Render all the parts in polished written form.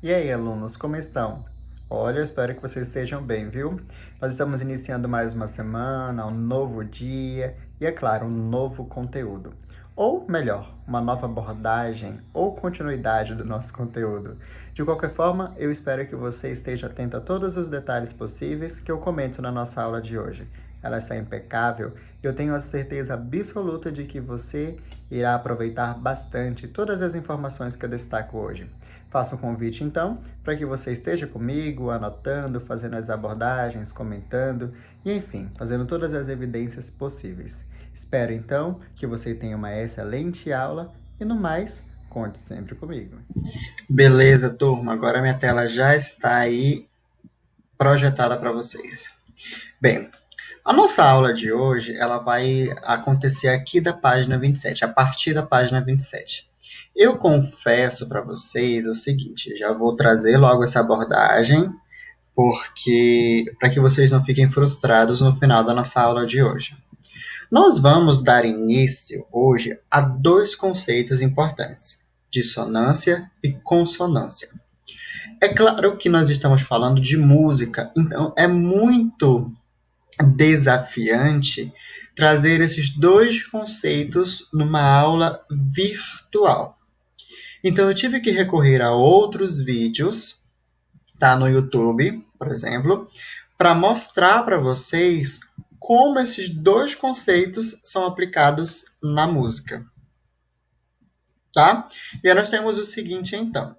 E aí, alunos, como estão? Olha, eu espero que vocês estejam bem, viu? Nós estamos iniciando mais uma semana, um novo dia e, é claro, um novo conteúdo. Ou melhor, uma nova abordagem ou continuidade do nosso conteúdo. De qualquer forma, eu espero que você esteja atento a todos os detalhes possíveis que eu comento na nossa aula de hoje. Ela está impecável e eu tenho a certeza absoluta de que você irá aproveitar bastante todas as informações que eu destaco hoje. Faço um convite, então, para que você esteja comigo, anotando, fazendo as abordagens, comentando e, enfim, fazendo todas as evidências possíveis. Espero, então, que você tenha uma excelente aula e, no mais, conte sempre comigo. Beleza, turma. Agora minha tela já está aí projetada para vocês. Bem, a nossa aula de hoje, ela vai acontecer aqui da página 27, a partir da página 27. Eu confesso para vocês o seguinte, já vou trazer logo essa abordagem, porque para que vocês não fiquem frustrados no final da nossa aula de hoje. Nós vamos dar início hoje a dois conceitos importantes: dissonância e consonância. É claro que nós estamos falando de música, então é muito desafiante trazer esses dois conceitos numa aula virtual. Então eu tive que recorrer a outros vídeos, tá, no YouTube, por exemplo, para mostrar para vocês como esses dois conceitos são aplicados na música, tá? E aí nós temos o seguinte, então.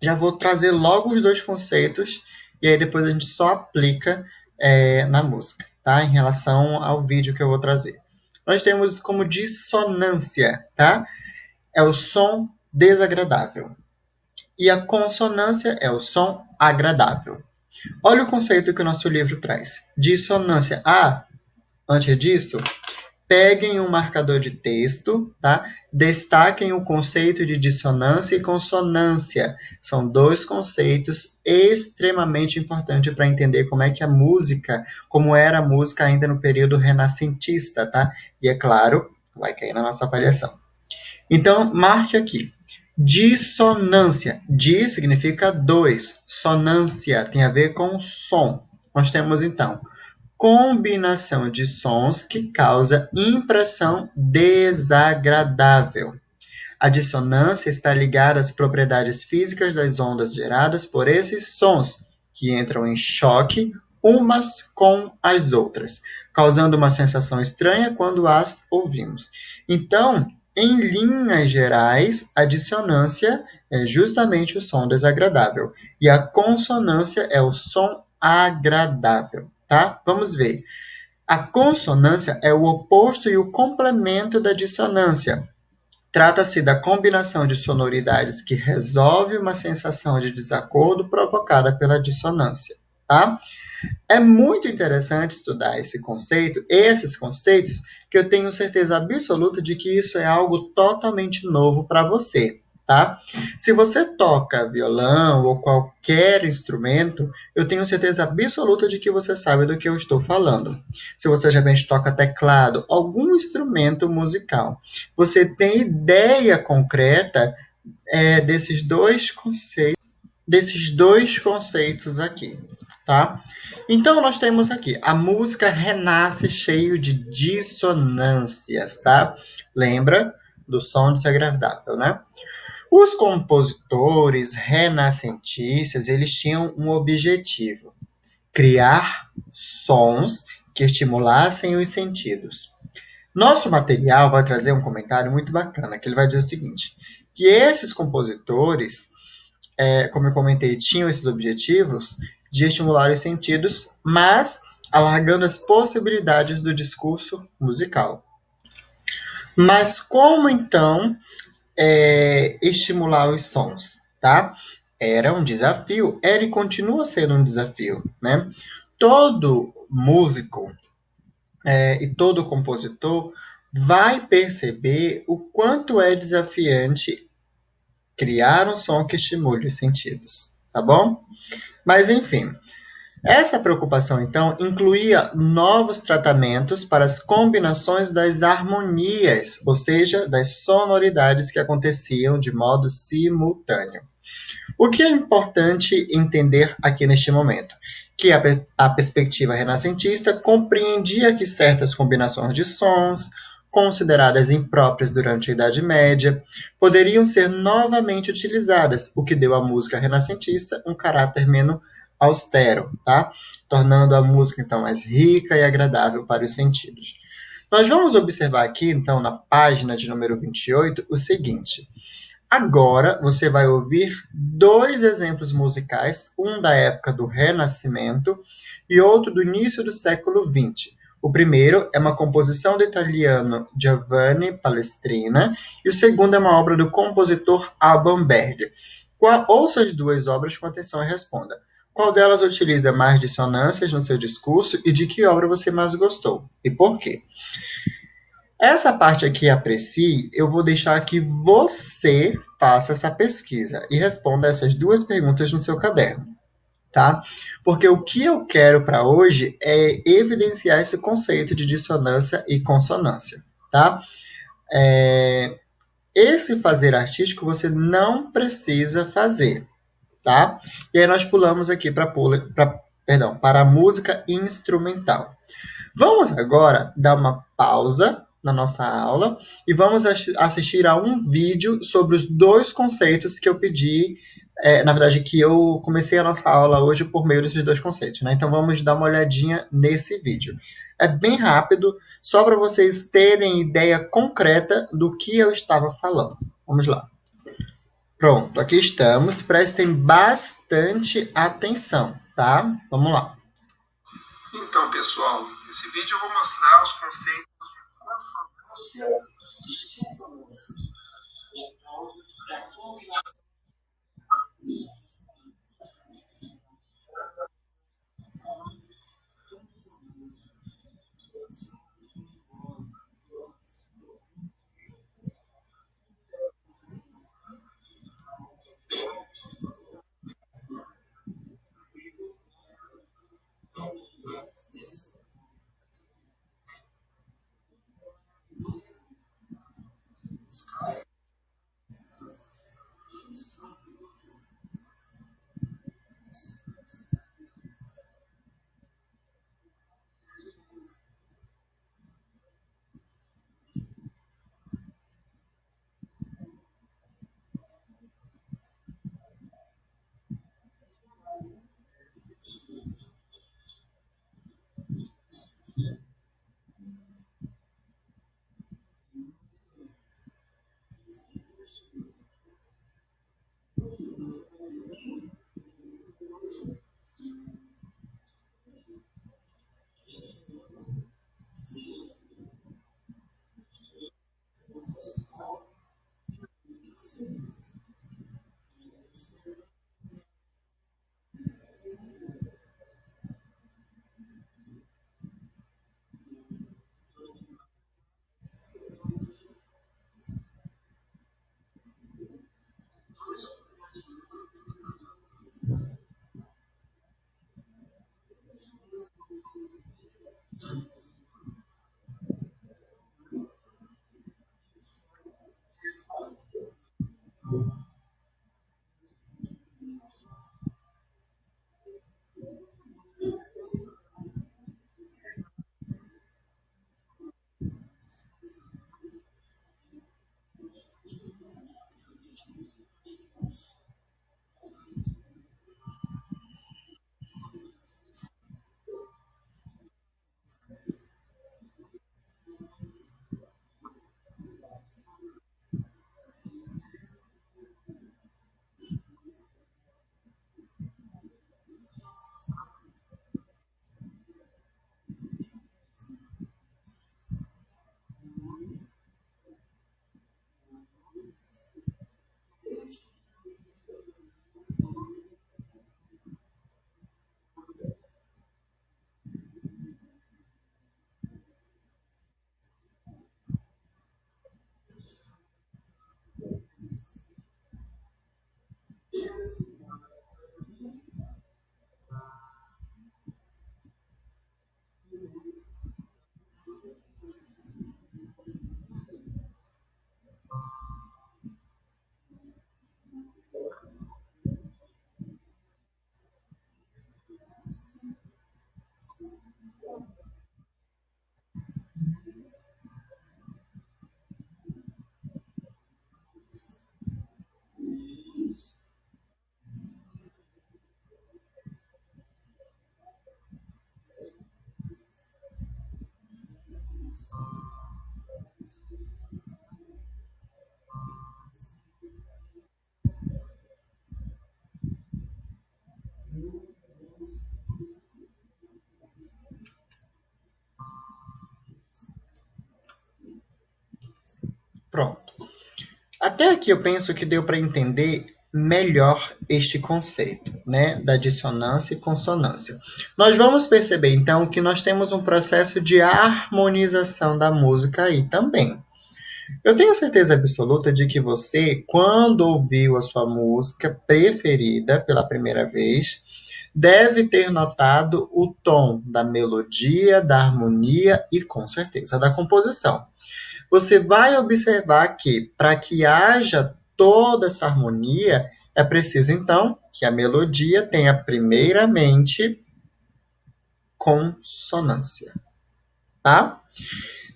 Já vou trazer logo os dois conceitos e aí depois a gente só aplica na música, tá? Em relação ao vídeo que eu vou trazer. Nós temos como dissonância, tá? É o som desagradável. E a consonância é o som agradável. Olha o conceito que o nosso livro traz. Dissonância. Antes disso, peguem um marcador de texto, tá? Destaquem o conceito de dissonância e consonância. São dois conceitos extremamente importantes para entender como é que a música, como era a música ainda no período renascentista, tá? E é claro, vai cair na nossa avaliação. Então, marque aqui. Dissonância. Di significa dois. Sonância tem a ver com som. Nós temos, então, combinação de sons que causa impressão desagradável. A dissonância está ligada às propriedades físicas das ondas geradas por esses sons, que entram em choque umas com as outras, causando uma sensação estranha quando as ouvimos. Então, em linhas gerais, a dissonância é justamente o som desagradável e a consonância é o som agradável, tá? Vamos ver. A consonância é o oposto e o complemento da dissonância. Trata-se da combinação de sonoridades que resolve uma sensação de desacordo provocada pela dissonância, tá? É muito interessante estudar esses conceitos, que eu tenho certeza absoluta de que isso é algo totalmente novo para você, tá? Se você toca violão ou qualquer instrumento, eu tenho certeza absoluta de que você sabe do que eu estou falando. Se você já toca teclado, algum instrumento musical, você tem ideia concreta desses dois conceitos aqui, tá? Então, nós temos aqui, a música renasce cheio de dissonâncias, tá? Lembra do som desagradável, né? Os compositores renascentistas, eles tinham um objetivo: criar sons que estimulassem os sentidos. Nosso material vai trazer um comentário muito bacana, que ele vai dizer o seguinte, que esses compositores, como eu comentei, tinham esses objetivos de estimular os sentidos, mas alargando as possibilidades do discurso musical. Mas como, então, estimular os sons, tá? Era um desafio, era e continua sendo um desafio, né? Todo músico e todo compositor vai perceber o quanto é desafiante criar um som que estimule os sentidos, tá bom? Mas, enfim, essa preocupação, então, incluía novos tratamentos para as combinações das harmonias, ou seja, das sonoridades que aconteciam de modo simultâneo. O que é importante entender aqui neste momento? Que a perspectiva renascentista compreendia que certas combinações de sons, consideradas impróprias durante a Idade Média, poderiam ser novamente utilizadas, o que deu à música renascentista um caráter menos austero, tá? Tornando a música então mais rica e agradável para os sentidos. Nós vamos observar aqui, então, na página de número 28, o seguinte. Agora você vai ouvir dois exemplos musicais, um da época do Renascimento e outro do início do século XX. O primeiro é uma composição do italiano Giovanni Palestrina e o segundo é uma obra do compositor Alban Berg. Ouça as duas obras com atenção e responda. Qual delas utiliza mais dissonâncias no seu discurso e de que obra você mais gostou? E por quê? Essa parte aqui, aprecie, eu vou deixar que você faça essa pesquisa e responda essas duas perguntas no seu caderno, tá? Porque o que eu quero para hoje é evidenciar esse conceito de dissonância e consonância, tá? Esse fazer artístico você não precisa fazer, tá? E aí nós pulamos aqui para a música instrumental. Vamos agora dar uma pausa na nossa aula e vamos assistir a um vídeo sobre os dois conceitos que eu pedi, na verdade, que eu comecei a nossa aula hoje por meio desses dois conceitos, né? Então vamos dar uma olhadinha nesse vídeo. É bem rápido, só para vocês terem ideia concreta do que eu estava falando. Vamos lá. Pronto, aqui estamos. Prestem bastante atenção, tá? Vamos lá. Então, pessoal, nesse vídeo eu vou mostrar os conceitos de consonância e dissonância. Então, é a combinação. Pronto. Até aqui eu penso que deu para entender melhor este conceito, né, da dissonância e consonância. Nós vamos perceber então que nós temos um processo de harmonização da música aí também. Eu tenho certeza absoluta de que você, quando ouviu a sua música preferida pela primeira vez, deve ter notado o tom da melodia, da harmonia e, com certeza, da composição. Você vai observar que, para que haja toda essa harmonia, é preciso, então, que a melodia tenha, primeiramente, consonância, tá?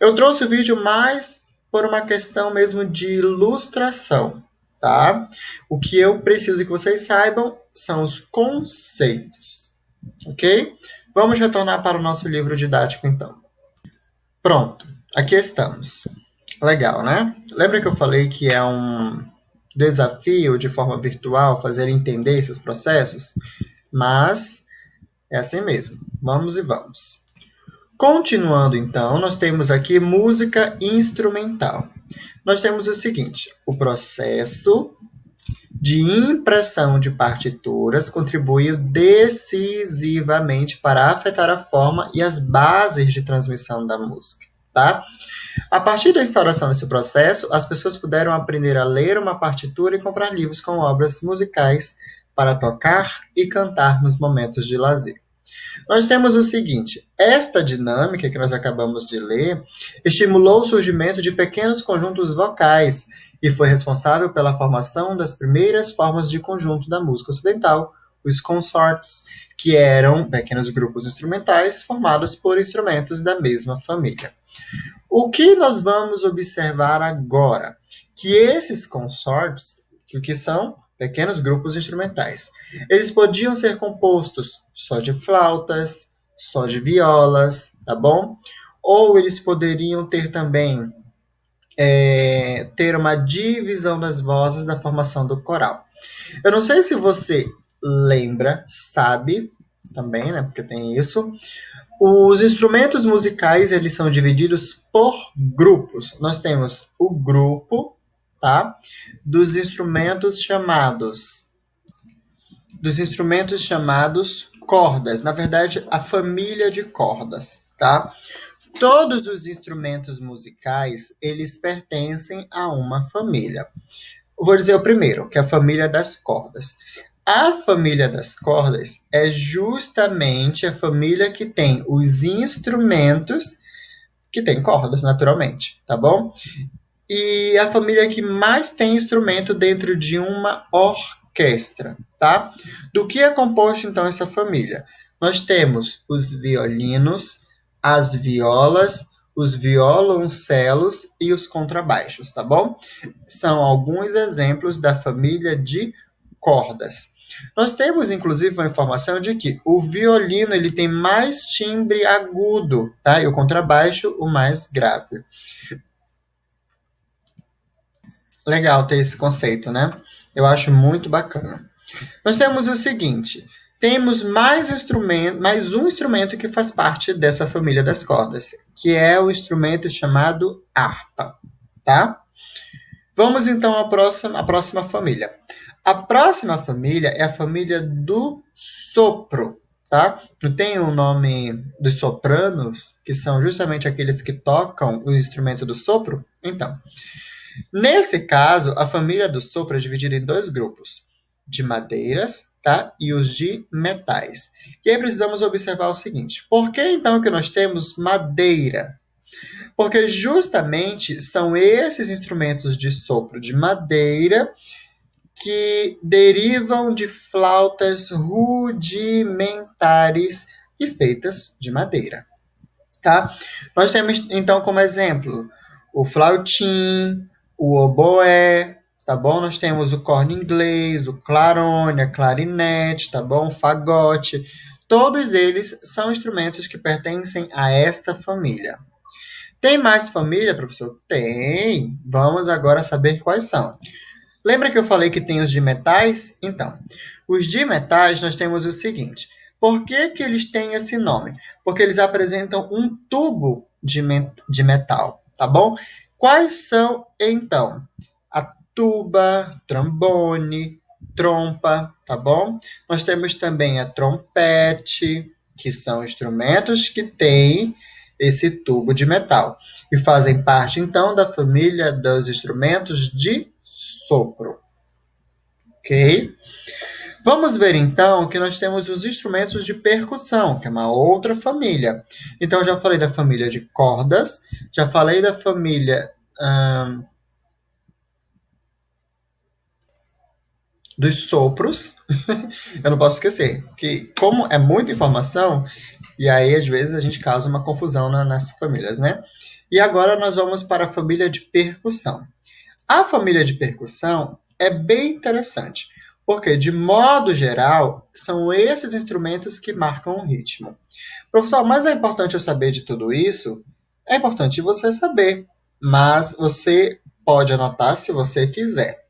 Eu trouxe o vídeo mais por uma questão mesmo de ilustração, tá? O que eu preciso que vocês saibam são os conceitos, ok? Vamos retornar para o nosso livro didático, então. Pronto, aqui estamos. Legal, né? Lembra que eu falei que é um desafio de forma virtual fazer entender esses processos? Mas é assim mesmo. Vamos e vamos. Continuando, então, nós temos aqui música instrumental. Nós temos o seguinte: o processo de impressão de partituras contribuiu decisivamente para afetar a forma e as bases de transmissão da música, tá? A partir da instauração desse processo, as pessoas puderam aprender a ler uma partitura e comprar livros com obras musicais para tocar e cantar nos momentos de lazer. Nós temos o seguinte: esta dinâmica que nós acabamos de ler estimulou o surgimento de pequenos conjuntos vocais e foi responsável pela formação das primeiras formas de conjunto da música ocidental, os consortes, que eram pequenos grupos instrumentais formados por instrumentos da mesma família. O que nós vamos observar agora? Que esses consortes, que são pequenos grupos instrumentais, eles podiam ser compostos só de flautas, só de violas, tá bom? Ou eles poderiam ter também ter uma divisão das vozes da formação do coral. Eu não sei se você lembra, sabe também, né? Porque tem isso. Os instrumentos musicais, eles são divididos por grupos. Nós temos o grupo, tá? Dos instrumentos chamados cordas. Na verdade, a família de cordas, tá? Todos os instrumentos musicais, eles pertencem a uma família. Vou dizer o primeiro, que é a família das cordas. A família das cordas é justamente a família que tem os instrumentos que tem cordas, naturalmente, tá bom? E a família que mais tem instrumento dentro de uma orquestra, tá? Do que é composto, então, essa família? Nós temos os violinos, as violas, os violoncelos e os contrabaixos, tá bom? São alguns exemplos da família de cordas. Nós temos, inclusive, uma informação de que o violino ele tem mais timbre agudo, tá? E o contrabaixo, o mais grave. Legal ter esse conceito, né? Eu acho muito bacana. Nós temos o seguinte: temos mais um instrumento que faz parte dessa família das cordas, que é o instrumento chamado harpa, tá? Vamos então à próxima família. A próxima família é a família do sopro, tá? Não tem o nome dos sopranos, que são justamente aqueles que tocam o instrumento do sopro? Então, nesse caso, a família do sopro é dividida em dois grupos, de madeiras, tá? E os de metais. E aí precisamos observar o seguinte: por que então que nós temos madeira? Porque justamente são esses instrumentos de sopro de madeira que derivam de flautas rudimentares e feitas de madeira, tá? Nós temos então como exemplo o flautim, o oboé, tá bom? Nós temos o corno inglês, o clarone, a clarinete, tá bom? O fagote. Todos eles são instrumentos que pertencem a esta família. Tem mais família, professor? Tem. Vamos agora saber quais são. Lembra que eu falei que tem os de metais? Então, os de metais nós temos o seguinte: por que que eles têm esse nome? Porque eles apresentam um tubo de metal, tá bom? Quais são, então? A tuba, trombone, trompa, tá bom? Nós temos também a trompete, que são instrumentos que têm esse tubo de metal e fazem parte, então, da família dos instrumentos de sopro, ok? Vamos ver então que nós temos os instrumentos de percussão, que é uma outra família. Então, já falei da família de cordas, já falei da família dos sopros. Eu não posso esquecer que, como é muita informação, e aí às vezes a gente causa uma confusão nas famílias, né? E agora nós vamos para a família de percussão. A família de percussão é bem interessante, porque, de modo geral, são esses instrumentos que marcam o ritmo. Professor, mas é importante eu saber de tudo isso? É importante você saber, mas você pode anotar se você quiser.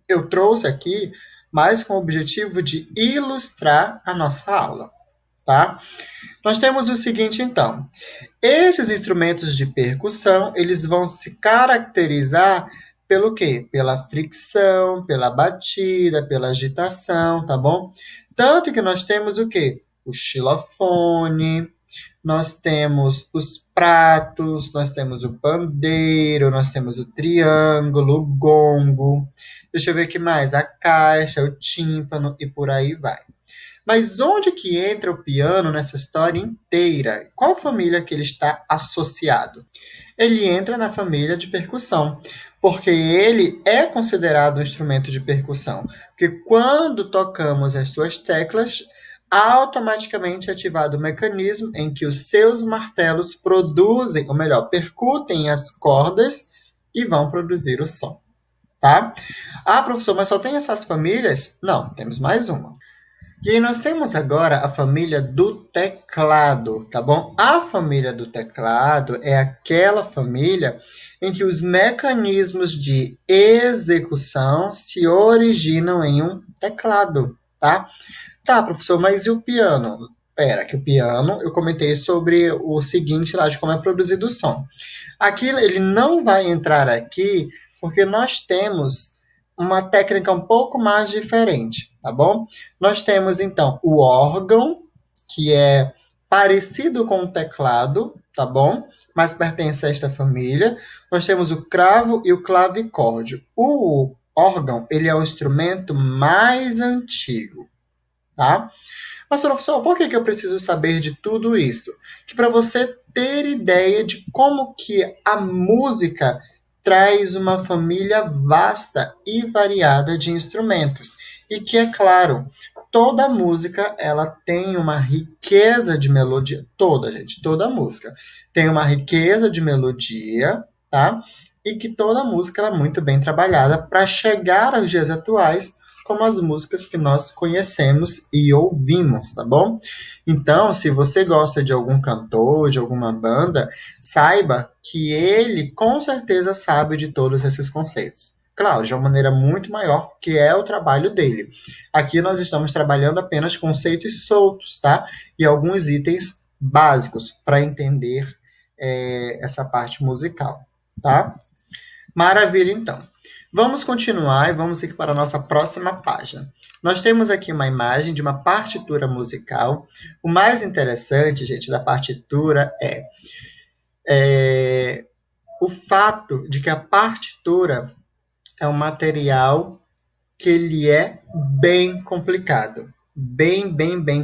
Eu trouxe aqui mais com o objetivo de ilustrar a nossa aula, tá? Nós temos o seguinte, então. Esses instrumentos de percussão, eles vão se caracterizar pelo quê? Pela fricção, pela batida, pela agitação, tá bom? Tanto que nós temos o quê? O xilofone, nós temos os pratos, nós temos o pandeiro, nós temos o triângulo, o gongo. Deixa eu ver aqui mais, a caixa, o tímpano e por aí vai. Mas onde que entra o piano nessa história inteira? Qual família que ele está associado? Ele entra na família de percussão, porque ele é considerado um instrumento de percussão. Porque quando tocamos as suas teclas, automaticamente é ativado o mecanismo em que os seus martelos produzem, ou melhor, percutem as cordas e vão produzir o som, tá? Ah, professor, mas só tem essas famílias? Não, temos mais uma. E aí nós temos agora a família do teclado, tá bom? A família do teclado é aquela família em que os mecanismos de execução se originam em um teclado, tá? Tá, professor, mas e o piano? Pera, que o piano, eu comentei sobre o seguinte lá de como é produzido o som. Aqui ele não vai entrar aqui porque nós temos uma técnica um pouco mais diferente, tá bom? Nós temos então o órgão, que é parecido com o teclado, tá bom? Mas pertence a esta família. Nós temos o cravo e o clavicórdio. O órgão, ele é o instrumento mais antigo, tá? Mas, professor, por que eu preciso saber de tudo isso? Que para você ter ideia de como que a música traz uma família vasta e variada de instrumentos. E que, é claro, toda música ela tem uma riqueza de melodia. Toda, gente, toda música tem uma riqueza de melodia, tá? E que toda música ela é muito bem trabalhada para chegar aos dias atuais como as músicas que nós conhecemos e ouvimos, tá bom? Então, se você gosta de algum cantor, de alguma banda, saiba que ele com certeza sabe de todos esses conceitos. Claro, de uma maneira muito maior, que é o trabalho dele. Aqui nós estamos trabalhando apenas conceitos soltos, tá? E alguns itens básicos para entender essa parte musical, tá? Maravilha, então. Vamos continuar e vamos ir para a nossa próxima página. Nós temos aqui uma imagem de uma partitura musical. O mais interessante, gente, da partitura é o fato de que a partitura é um material que ele é bem complicado. Bem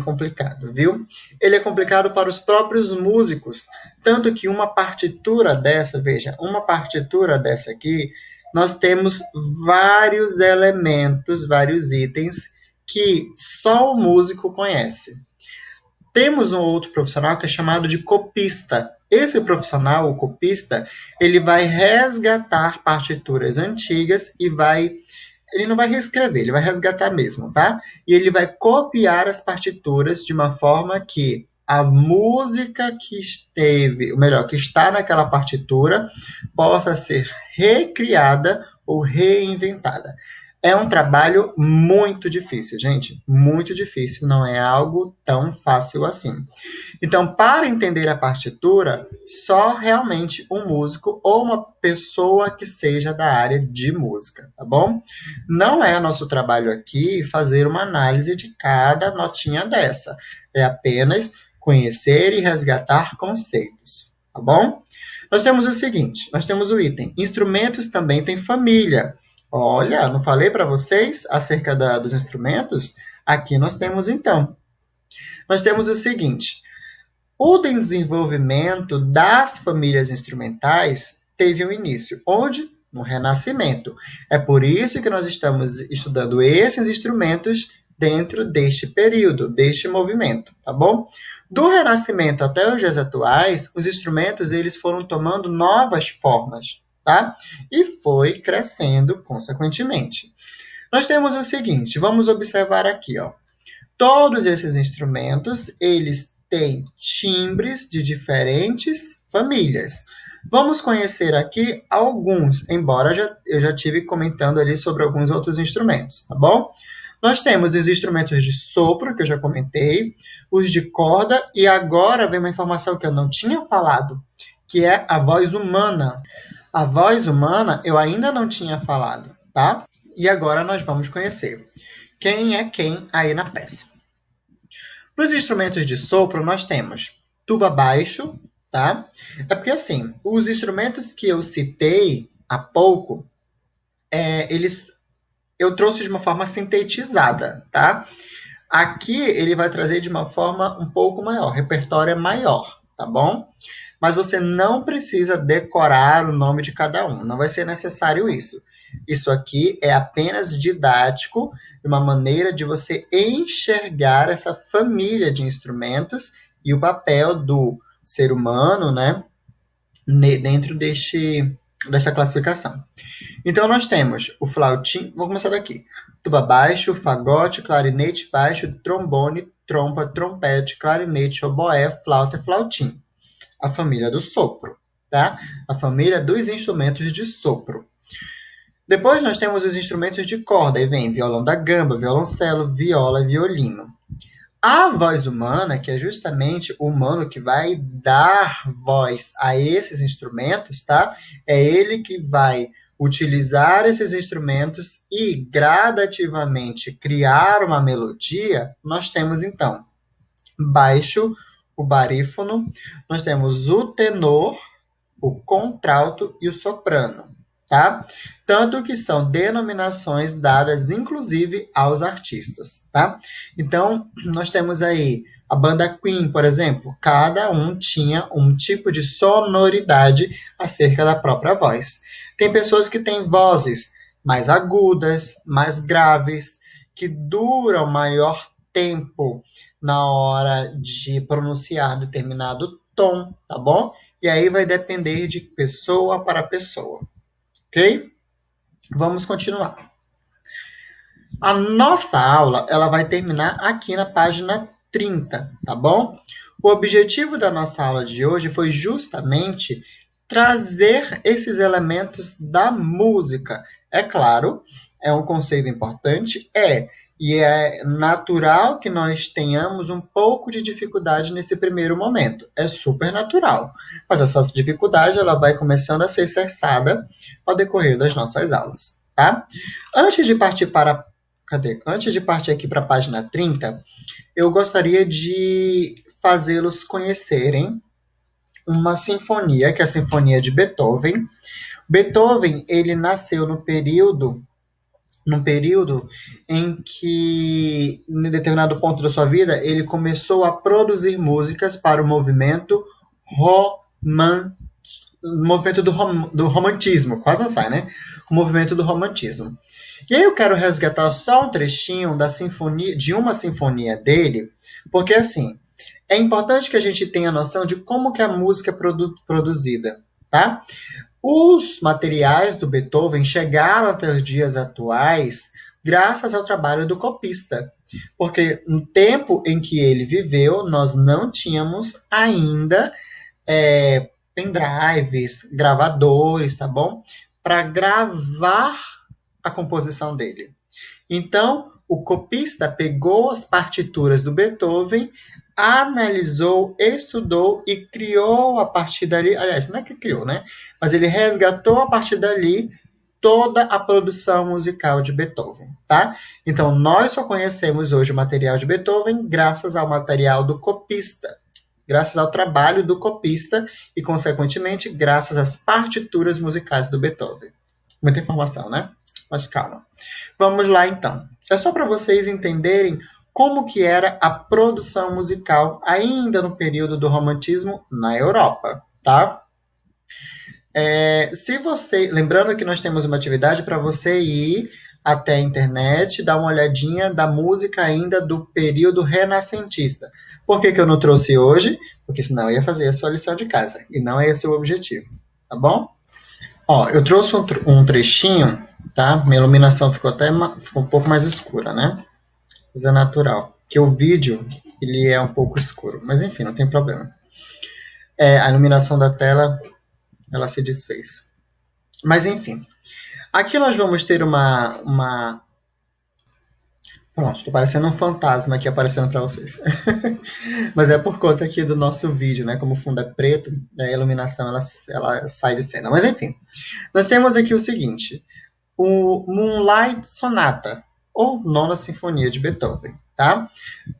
complicado, viu? Ele é complicado para os próprios músicos. Tanto que uma partitura dessa, veja, uma partitura dessa aqui, nós temos vários elementos, vários itens que só o músico conhece. Temos um outro profissional que é chamado de copista. Esse profissional, o copista, ele vai resgatar partituras antigas e ele não vai reescrever, ele vai resgatar mesmo, tá? E ele vai copiar as partituras de uma forma que a música que esteve, ou melhor, que está naquela partitura, possa ser recriada ou reinventada. É um trabalho muito difícil, gente. Muito difícil, não é algo tão fácil assim. Então, para entender a partitura, só realmente um músico ou uma pessoa que seja da área de música, tá bom? Não é nosso trabalho aqui fazer uma análise de cada notinha dessa. É apenas conhecer e resgatar conceitos, tá bom? Nós temos o seguinte, nós temos o item, instrumentos também tem família. Olha, não falei para vocês acerca dos instrumentos? Aqui nós temos então. Nós temos o seguinte, o desenvolvimento das famílias instrumentais teve um início, onde? No Renascimento. É por isso que nós estamos estudando esses instrumentos dentro deste período, deste movimento, tá bom? Do Renascimento até os dias atuais, os instrumentos eles foram tomando novas formas, tá? E foi crescendo consequentemente. Nós temos o seguinte, vamos observar aqui, ó. Todos esses instrumentos, eles têm timbres de diferentes famílias. Vamos conhecer aqui alguns, embora eu já tive comentando ali sobre alguns outros instrumentos, tá bom? Nós temos os instrumentos de sopro, que eu já comentei, os de corda, e agora vem uma informação que eu não tinha falado, que é a voz humana. A voz humana eu ainda não tinha falado, tá? E agora nós vamos conhecer quem é quem aí na peça. Nos instrumentos de sopro, nós temos tuba baixo, tá? É porque, assim, os instrumentos que eu citei há pouco, eu trouxe de uma forma sintetizada, tá? Aqui, ele vai trazer de uma forma um pouco maior, repertório é maior, tá bom? Mas você não precisa decorar o nome de cada um, não vai ser necessário isso. Isso aqui é apenas didático, uma maneira de você enxergar essa família de instrumentos e o papel do ser humano, né, dentro dessa classificação. Então, nós temos o flautim, vou começar daqui. Tuba baixo, fagote, clarinete baixo, trombone, trompa, trompete, clarinete, oboé, flauta e flautim. A família do sopro, tá? A família dos instrumentos de sopro. Depois nós temos os instrumentos de corda, aí vem violão da gamba, violoncelo, viola e violino. A voz humana, que é justamente o humano que vai dar voz a esses instrumentos, tá? É ele que vai utilizar esses instrumentos e gradativamente criar uma melodia. Nós temos então baixo, o barífono, nós temos o tenor, o contralto e o soprano, tá? Tanto que são denominações dadas, inclusive, aos artistas, tá? Então, nós temos aí a banda Queen, por exemplo, cada um tinha um tipo de sonoridade acerca da própria voz. Tem pessoas que têm vozes mais agudas, mais graves, que duram maior tempo na hora de pronunciar determinado tom, tá bom? E aí vai depender de pessoa para pessoa, ok? Vamos continuar. A nossa aula, ela vai terminar aqui na página 30, tá bom? O objetivo da nossa aula de hoje foi justamente trazer esses elementos da música. É claro, é um conceito importante, e é natural que nós tenhamos um pouco de dificuldade nesse primeiro momento. É super natural. Mas essa dificuldade ela vai começando a ser cessada ao decorrer das nossas aulas, tá? Antes de partir para Antes de partir aqui para a página 30, eu gostaria de fazê-los conhecerem uma sinfonia, que é a Sinfonia de Beethoven. Beethoven, ele nasceu num período em que, em determinado ponto da sua vida, ele começou a produzir músicas para o roman, movimento do romantismo, quase não sai, né? O movimento do romantismo. E aí eu quero resgatar só um trechinho da sinfonia, de uma sinfonia dele, porque assim, é importante que a gente tenha noção de como que a música é produzida, tá? Os materiais do Beethoven chegaram até os dias atuais graças ao trabalho do copista, porque no tempo em que ele viveu, nós não tínhamos ainda pendrives, gravadores, tá bom? Para gravar a composição dele. Então, o copista pegou as partituras do Beethoven, analisou, estudou e criou a partir dali. Aliás, não é que criou, né? Mas ele resgatou a partir dali toda a produção musical de Beethoven, tá? Então, nós só conhecemos hoje o material de Beethoven graças ao material do copista, graças ao trabalho do copista e, consequentemente, graças às partituras musicais do Beethoven. Muita informação, né? Mas calma. Vamos lá, então. É só para vocês entenderem como que era a produção musical ainda no período do romantismo na Europa, tá? Se você, lembrando que nós temos uma atividade para você ir até a internet, dar uma olhadinha da música ainda do período renascentista. Por que eu não trouxe hoje? Porque senão eu ia fazer a sua lição de casa. E não é esse o objetivo, tá bom? Ó, eu trouxe um trechinho, tá? Minha iluminação ficou um pouco mais escura, né? Mas é natural. Porque o vídeo, ele é um pouco escuro. Mas enfim, não tem problema. A iluminação da tela, ela se desfez. Mas enfim. Aqui nós vamos ter uma... Pronto, tô parecendo um fantasma aqui aparecendo para vocês. Mas é por conta aqui do nosso vídeo, né? Como o fundo é preto, a iluminação ela sai de cena. Mas enfim, nós temos aqui o seguinte: o Moonlight Sonata, ou Nona Sinfonia de Beethoven, tá?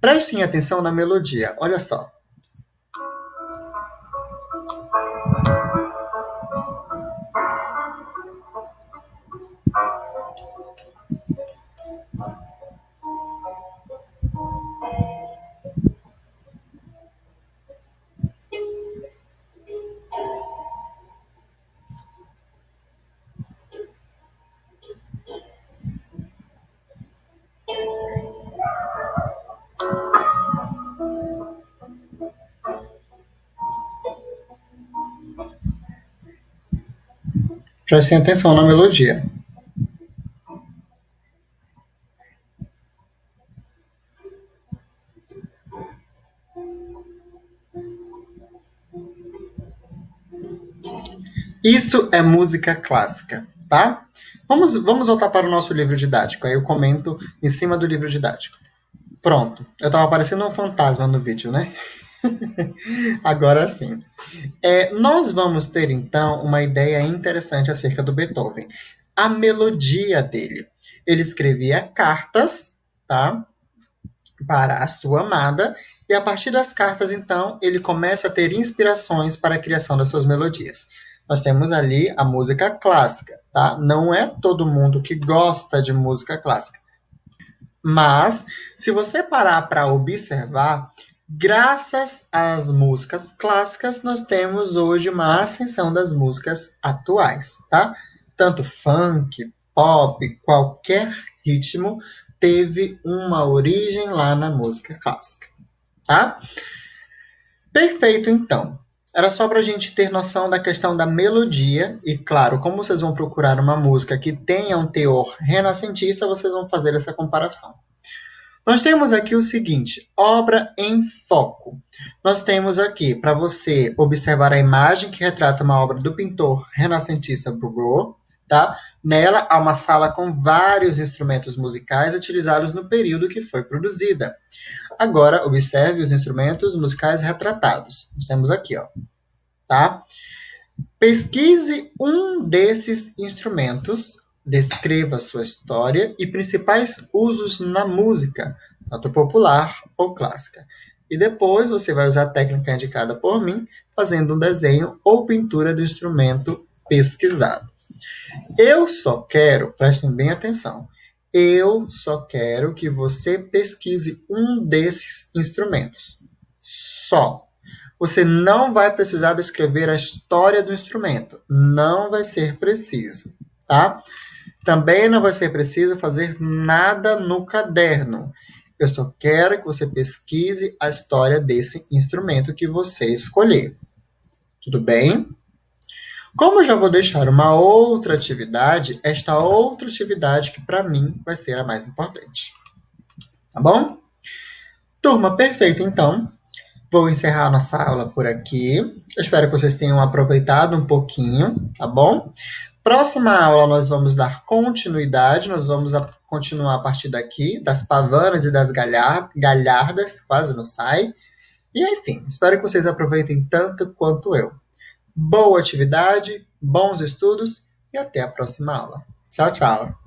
Prestem atenção na melodia, olha só. Prestem atenção na melodia. Isso é música clássica, tá? Vamos voltar para o nosso livro didático. Aí eu comento em cima do livro didático. Pronto. Eu tava parecendo um fantasma no vídeo, né? Agora sim. Nós vamos ter, então, uma ideia interessante acerca do Beethoven. A melodia dele. Ele escrevia cartas, tá? Para a sua amada. E a partir das cartas, então, ele começa a ter inspirações para a criação das suas melodias. Nós temos ali a música clássica, tá? Não é todo mundo que gosta de música clássica. Mas, se você parar para observar, graças às músicas clássicas, nós temos hoje uma ascensão das músicas atuais, tá? Tanto funk, pop, qualquer ritmo teve uma origem lá na música clássica, tá? Perfeito, então. Era só para a gente ter noção da questão da melodia. E, claro, como vocês vão procurar uma música que tenha um teor renascentista, vocês vão fazer essa comparação. Nós temos aqui o seguinte: obra em foco. Nós temos aqui, para você observar a imagem que retrata uma obra do pintor renascentista Bouguereau, tá? Nela há uma sala com vários instrumentos musicais utilizados no período que foi produzida. Agora, observe os instrumentos musicais retratados. Nós temos aqui, ó, tá? Pesquise um desses instrumentos, descreva sua história e principais usos na música, tanto popular ou clássica. E depois você vai usar a técnica indicada por mim, fazendo um desenho ou pintura do instrumento pesquisado. Eu só quero, prestem bem atenção, eu só quero que você pesquise um desses instrumentos. Só. Você não vai precisar descrever a história do instrumento. Não vai ser preciso, tá? Também não vai ser preciso fazer nada no caderno. Eu só quero que você pesquise a história desse instrumento que você escolher. Tudo bem? Como eu já vou deixar uma outra atividade, esta outra atividade que para mim vai ser a mais importante. Tá bom? Turma, perfeito então. Vou encerrar nossa aula por aqui. Eu espero que vocês tenham aproveitado um pouquinho, tá bom? Próxima aula nós vamos dar continuidade, nós vamos continuar a partir daqui, das pavanas e das galhardas, quase não sai. E enfim, espero que vocês aproveitem tanto quanto eu. Boa atividade, bons estudos e até a próxima aula. Tchau, tchau!